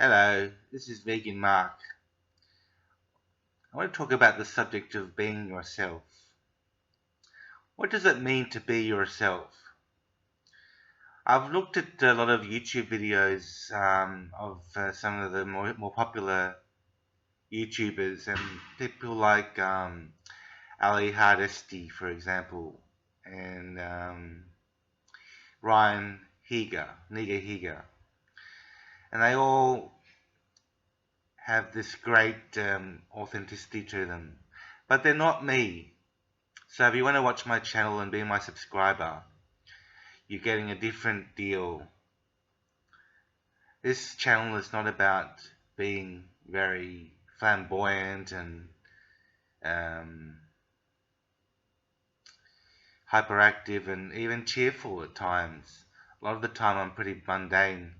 Hello, this is Vegan Mark. I want to talk about the subject of being yourself. What does it mean to be yourself? I've looked at a lot of YouTube videos of some of the more popular YouTubers and people like Ali Hardesty, for example, and Ryan Niga Higa, and they all have this great authenticity to them, but they're not me. So if you want to watch my channel and be my subscriber, you're getting a different deal. This channel is not about being very flamboyant and um, hyperactive and even cheerful at times. A lot of the time I'm pretty mundane.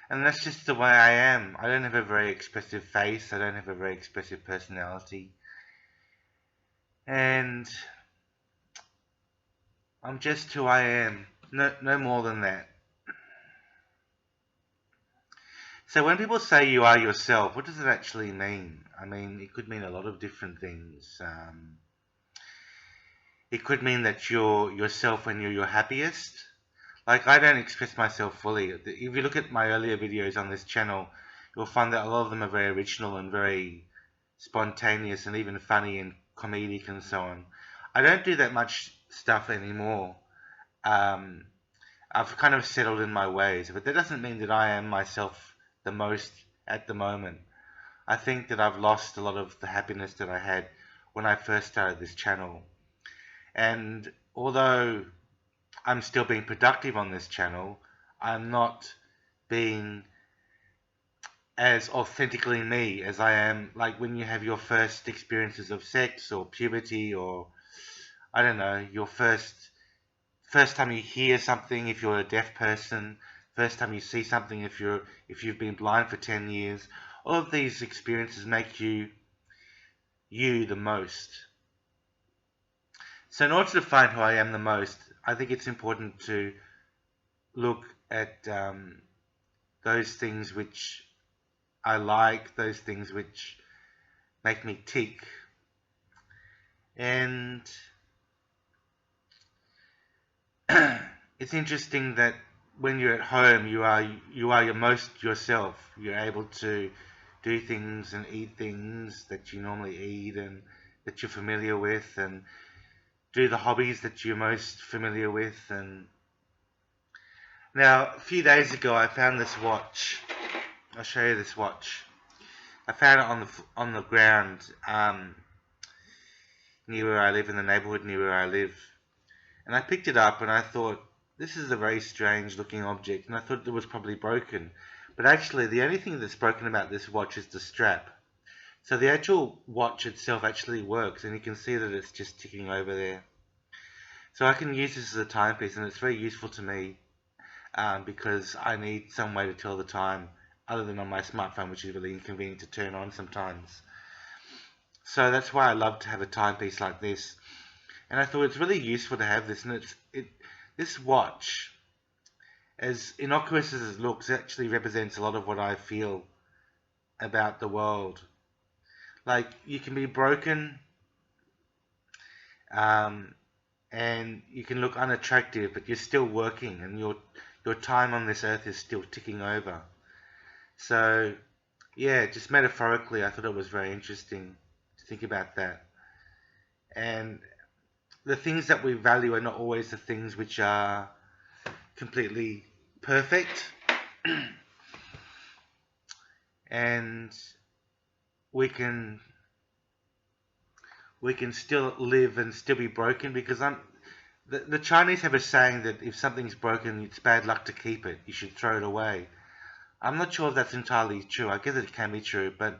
And that's just the way I am. I don't have a very expressive face. I don't have a very expressive personality. And I'm just who I am. No more than that. So when people say you are yourself, what does it actually mean? I mean, it could mean a lot of different things. It could mean that you're yourself when you're your happiest. Like, I don't express myself fully. If you look at my earlier videos on this channel, you'll find that a lot of them are very original and very spontaneous and even funny and comedic and so on. I don't do that much stuff anymore. I've kind of settled in my ways, but that doesn't mean that I am myself the most at the moment. I think that I've lost a lot of the happiness that I had when I first started this channel. And although I'm still being productive on this channel, I'm not being as authentically me as I am like when you have your first experiences of sex or puberty, or I don't know, your first time you hear something if you're a deaf person, first time you see something if you've been blind for 10 years. All of these experiences make you the most. So in order to find who I am the most, I think it's important to look at those things which I like, those things which make me tick. And it's interesting that when you're at home, you are your most yourself. You're able to do things and eat things that you normally eat and that you're familiar with, and do the hobbies that you're most familiar with. And now, a few days ago, I found this watch. I'll show you this watch. I found it on the ground near where I live, in the neighborhood near where I live. And I picked it up and I thought, this is a very strange looking object, and I thought it was probably broken. But actually, the only thing that's broken about this watch is the strap. So the actual watch itself actually works, and you can see that it's just ticking over there. So I can use this as a timepiece, and it's very useful to me because I need some way to tell the time other than on my smartphone, which is really inconvenient to turn on sometimes. So that's why I love to have a timepiece like this. And I thought it's really useful to have this, and this watch, as innocuous as it looks, actually represents a lot of what I feel about the world. Like, you can be broken, and you can look unattractive, but you're still working, and your time on this earth is still ticking over. So, yeah, just metaphorically, I thought it was very interesting to think about that. And the things that we value are not always the things which are completely perfect. And we can still live and still be broken, because the Chinese have a saying that if something's broken, it's bad luck to keep it. You should throw it away. I'm not sure if that's entirely true. I guess it can be true, but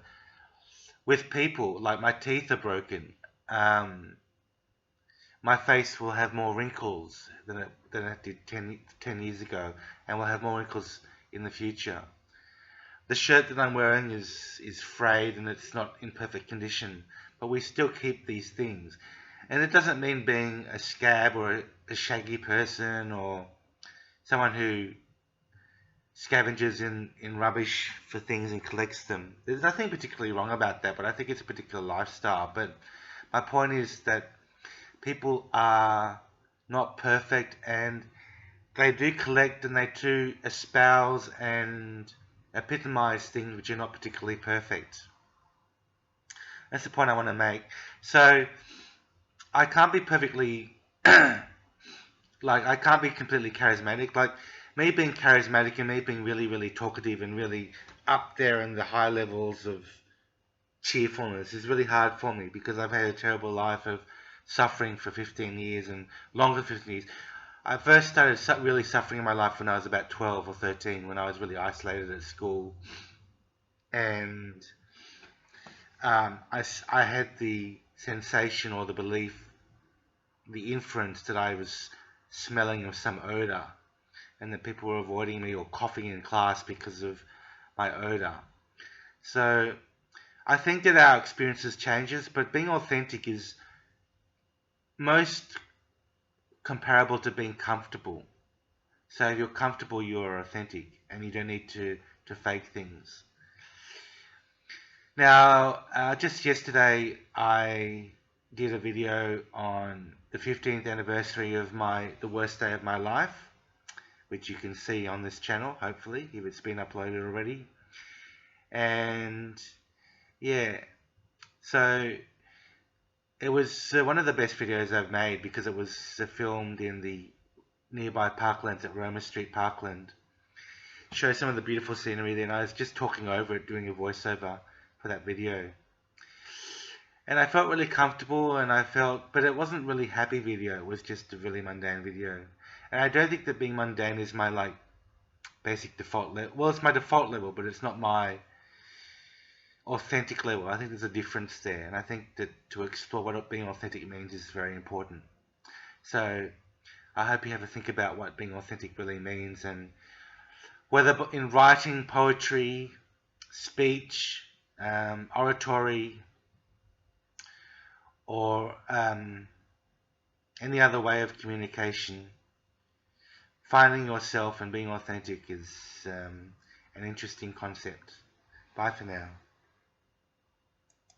with people, like, my teeth are broken. My face will have more wrinkles than it did 10 years ago, and will have more wrinkles in the future. The shirt that I'm wearing is frayed and it's not in perfect condition, but we still keep these things. And it doesn't mean being a scab or a shaggy person or someone who scavenges in rubbish for things and collects them. There's nothing particularly wrong about that, but I think it's a particular lifestyle. But my point is that people are not perfect, and they do collect and they do espouse and epitomize things which are not particularly perfect. That's the point I want to make. So I can't be perfectly I can't be completely charismatic. Like, me being charismatic and me being really, really talkative and really up there in the high levels of cheerfulness is really hard for me, because I've had a terrible life of suffering for 15 years and longer than 15 years. I first started really suffering in my life when I was about 12 or 13, when I was really isolated at school. And I had the sensation or the belief, the inference that I was smelling of some odor, and that people were avoiding me or coughing in class because of my odor. So I think that our experiences changes, but being authentic is most comparable to being comfortable. So if you're comfortable, you're authentic, and you don't need to fake things. Now, just yesterday, I did a video on the 15th anniversary of the worst day of my life, which you can see on this channel, hopefully, if it's been uploaded already. And yeah, so it was one of the best videos I've made, because it was filmed in the nearby parklands at Roma Street Parkland. Show some of the beautiful scenery there, and I was just talking over it, doing a voiceover for that video. And I felt really comfortable, and but it wasn't really happy video, it was just a really mundane video. And I don't think that being mundane is my basic default level. Well, it's my default level, but it's not my authentic level. I think there's a difference there, and I think that to explore what being authentic means is very important. So I hope you have a think about what being authentic really means, and whether in writing, poetry, speech, oratory, or any other way of communication, finding yourself and being authentic is an interesting concept. Bye for now.